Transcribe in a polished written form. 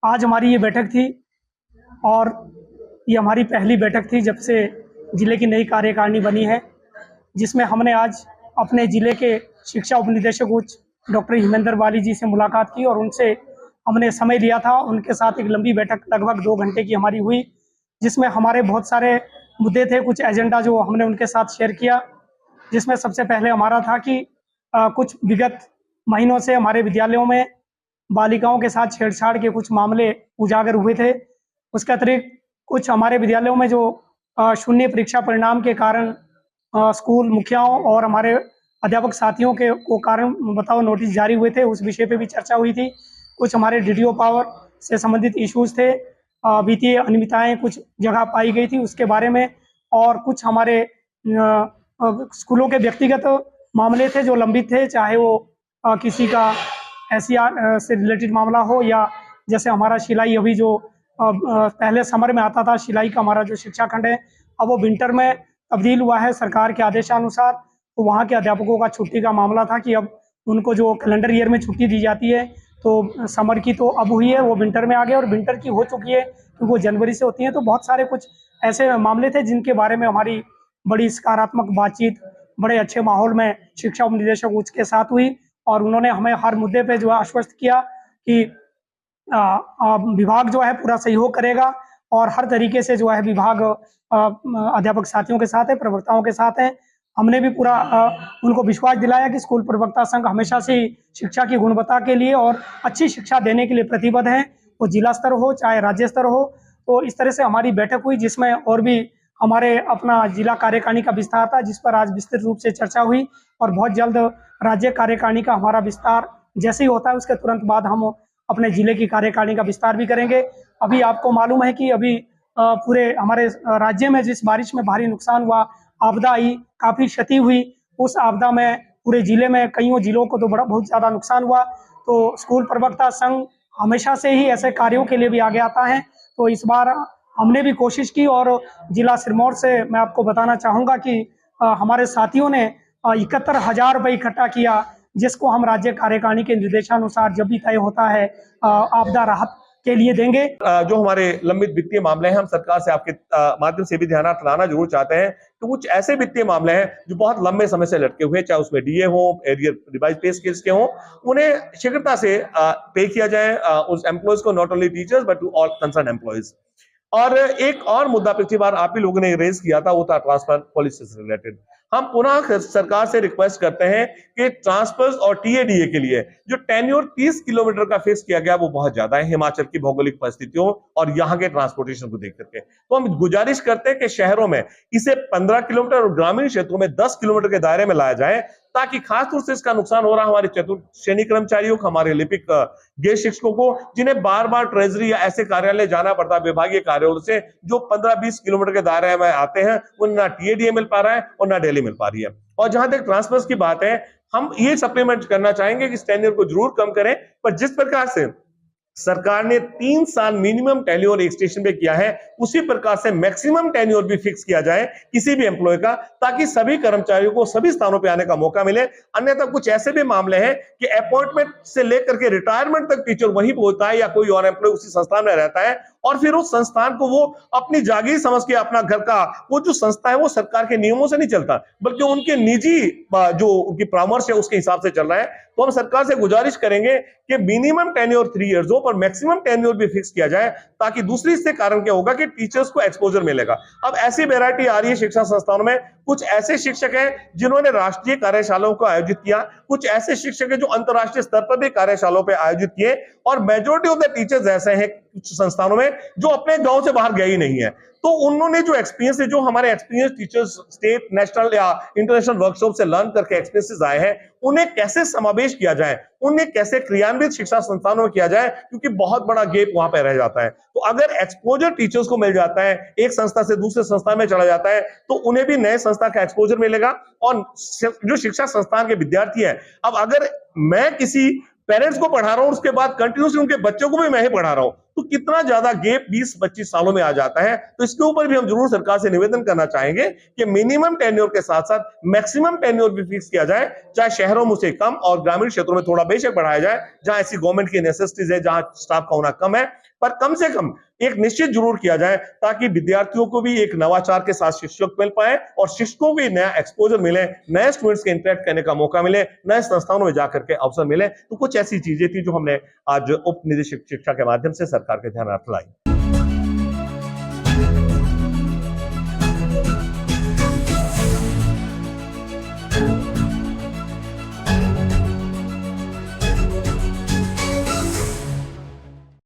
आज हमारी ये बैठक थी और ये हमारी पहली बैठक थी जब से ज़िले की नई कार्यकारिणी बनी है, जिसमें हमने आज अपने ज़िले के शिक्षा उपनिदेशक उच्च डॉक्टर हिमेंद्र बाली जी से मुलाकात की और उनसे हमने समय लिया था। उनके साथ एक लंबी बैठक लगभग 2 घंटे की हमारी हुई, जिसमें हमारे बहुत सारे मुद्दे थे, कुछ एजेंडा जो हमने उनके साथ शेयर किया। जिसमें सबसे पहले हमारा था कि कुछ विगत महीनों से हमारे विद्यालयों में बालिकाओं के साथ छेड़छाड़ के कुछ मामले उजागर हुए थे। उसके अतिरिक्त कुछ हमारे विद्यालयों में जो शून्य परीक्षा परिणाम के कारण स्कूल मुखियाओं और हमारे अध्यापक साथियों के को कारण बताओ नोटिस जारी हुए थे, उस विषय पे भी चर्चा हुई थी। कुछ हमारे डीडीओ पावर से संबंधित इश्यूज थे, वित्तीय अनियमितताएँ कुछ जगह पाई गई थी उसके बारे में, और कुछ हमारे स्कूलों के व्यक्तिगत मामले थे जो लंबित थे, चाहे वो किसी का एसईआर से रिलेटेड मामला हो, या जैसे हमारा शिलाई अभी जो पहले समर में आता था, शिलाई का हमारा जो शिक्षा खंड है, अब वो विंटर में तब्दील हुआ है सरकार के आदेशानुसार। तो वहाँ के अध्यापकों का छुट्टी का मामला था कि अब उनको जो कैलेंडर ईयर में छुट्टी दी जाती है, तो समर की तो अब हुई है, वो विंटर में आ गया, और विंटर की हो चुकी है क्योंकि वो जनवरी से होती है। तो बहुत सारे कुछ ऐसे मामले थे जिनके बारे में हमारी बड़ी सकारात्मक बातचीत बड़े अच्छे माहौल में शिक्षा उपनिदेशक उच्च के साथ हुई, और उन्होंने हमें हर मुद्दे पे जो है आश्वस्त किया कि विभाग जो है पूरा सहयोग करेगा, और हर तरीके से जो है विभाग अध्यापक साथियों के साथ है, प्रवक्ताओं के साथ है। हमने भी पूरा उनको विश्वास दिलाया कि स्कूल प्रवक्ता संघ हमेशा से ही शिक्षा की गुणवत्ता के लिए और अच्छी शिक्षा देने के लिए प्रतिबद्ध है, वो जिला स्तर हो चाहे राज्य स्तर हो। तो इस तरह से हमारी बैठक हुई, जिसमें और भी हमारे अपना जिला कार्यकारिणी का विस्तार था, जिस पर आज विस्तृत रूप से चर्चा हुई, और बहुत जल्द राज्य कार्यकारिणी का हमारा विस्तार जैसे ही होता है उसके तुरंत बाद हम अपने जिले की कार्यकारिणी का विस्तार भी करेंगे। अभी आपको मालूम है कि अभी पूरे हमारे राज्य में जिस बारिश में भारी नुकसान हुआ, आपदा आई, काफ़ी क्षति हुई, उस आपदा में पूरे जिले में कईयों जिलों को तो बहुत ज़्यादा नुकसान हुआ। तो स्कूल प्रवक्ता संघ हमेशा से ही ऐसे कार्यों के लिए भी आगे आता है। तो इस बार हमने भी कोशिश की, और जिला सिरमौर से मैं आपको बताना चाहूँगा कि हमारे साथियों ने 71,000 रुपये इकट्ठा किया, जिसको हम राज्य कार्यकारिणी के निर्देशानुसार जब भी तय होता है आपदा राहत के लिए देंगे। जो हमारे लंबित वित्तीय मामले हैं, हम सरकार से आपके माध्यम से भी ध्यान लाना जरूर चाहते हैं। तो कुछ ऐसे वित्तीय मामले हैं जो बहुत लंबे समय से लटके हुए, चाहे उसमें डीए हो, एरियर रिवाइज पे स्केल्स के हो, उन्हें शीघ्रता से पे किया जाए उस एम्प्लॉयज को, not only teachers but to all concern employees. और एक और मुद्दा पिछली बार आप ही लोगों ने रेज किया था, वो था ट्रांसफर पॉलिसी से रिलेटेड। हम पुनः सरकार से रिक्वेस्ट करते हैं कि ट्रांसफर्स और टीएडीए के लिए जो टेन्योर 30 किलोमीटर का फिक्स किया गया वो बहुत ज्यादा है हिमाचल की भौगोलिक परिस्थितियों और यहाँ के ट्रांसपोर्टेशन को देख करके। तो हम गुजारिश करते हैं कि शहरों में इसे 15 किलोमीटर और ग्रामीण क्षेत्रों में 10 किलोमीटर के दायरे में लाया जाए, ताकि खासतौर से इसका नुकसान हो रहा हमारे चतुर्थ श्रेणी कर्मचारियों को, हमारे लिपिक गेस्ट शिक्षकों को, जिन्हें बार बार ट्रेजरी या ऐसे कार्यालय जाना पड़ता है विभागीय कार्यालयों से जो 15-20 किलोमीटर के दायरे में आते हैं, उन्हें ना टीएडीए मिल पा रहा है और ना डेली मिल पा रही है। और जहां तक ट्रांसफर्स की बात है, हम ये सप्लीमेंट करना चाहेंगे कि टेन्योर को जरूर कम करें, पर जिस प्रकार से सरकार ने 3 साल मिनिमम टेन्योर एक स्टेशन पे किया है, उसी प्रकार से मैक्सिमम टेन्योर भी फिक्स किया जाए किसी भी एम्प्लॉय का, ताकि सभी कर्मचारियों को सभी स्थानों पे आने का मौका मिले। अन्यथा कुछ ऐसे भी मामले हैं कि अपॉइंटमेंट से लेकर के रिटायरमेंट तक टीचर वहीं पहुंचता है या कोई और एम्प्लॉय उसी संस्थान में रहता है, और फिर उस संस्थान को वो अपनी जागीर समझ के अपना घर का वो जो संस्था है वो सरकार के नियमों से नहीं चलता, बल्कि उनके निजी जो उनकी परामर्श है उसके हिसाब से चल रहा है। तो हम सरकार से गुजारिश करेंगे कि मिनिमम टेन्योर 3 इयर्स हो, पर मैक्सिमम टेन्योर भी फिक्स किया जाए, ताकि दूसरी इससे कारण क्या होगा कि टीचर्स को एक्सपोजर मिलेगा। अब ऐसी वैरायटी आ रही है शिक्षा संस्थानों में, कुछ ऐसे शिक्षक हैं जिन्होंने राष्ट्रीय कार्यशालाओं को आयोजित किया, कुछ ऐसे शिक्षक हैं जो अंतरराष्ट्रीय स्तर पर भी कार्यशालाओं पे आयोजित किए, और मेजॉरिटी ऑफ द टीचर्स ऐसे हैं कुछ संस्थानों में जो अपने गांव से बाहर गए ही नहीं है। तो उन्होंने जो एक्सपीरियंस है, जो हमारे एक्सपीरियंस टीचर्स स्टेट, नेशनल या इंटरनेशनल वर्कशॉप से लर्न करके एक्सपीरियंसेस आए हैं, उन्हें कैसे समावेश किया जाए, उन्हें कैसे क्रियान्वित शिक्षा संस्थानों में किया जाए, क्योंकि बहुत बड़ा गैप वहां पे रह जाता है। तो अगर एक्सपोजर टीचर्स को मिल जाता है, एक संस्था से दूसरे संस्था में चला जाता है, तो उन्हें भी नए संस्था का एक्सपोजर मिलेगा। और जो शिक्षा संस्थान के विद्यार्थी है, अब अगर मैं किसी पेरेंट्स को पढ़ा रहा हूं, उसके बाद कंटिन्यूसली उनके बच्चों को भी मैं ही पढ़ा रहा हूं, तो कितना ज्यादा गैप 20-25 सालों में आ जाता है। तो इसके ऊपर भी हम जरूर सरकार से निवेदन करना चाहेंगे कि मिनिमम टेन्योर के साथ साथ मैक्सिमम टेन्योर भी फिक्स किया जाए, चाहे शहरों में उसे कम और ग्रामीण क्षेत्रों में थोड़ा बेशक बढ़ाया जाए, जहां ऐसी गवर्नमेंट की नेसेसिटीज है, जहां स्टाफ का होना कम है। पर कम से कम एक निश्चित जरूर किया जाए ताकि विद्यार्थियों को भी एक नवाचार के साथ शिक्षक मिल पाए और शिक्षकों को भी नया एक्सपोजर मिले, नए स्टूडेंट्स के इंटरेक्ट करने का मौका मिले, नए संस्थानों में जाकर के अवसर मिले। तो कुछ ऐसी चीजें थी जो हमने आज उप निदेशक शिक्षा के माध्यम से सरकार के ध्यान लाई।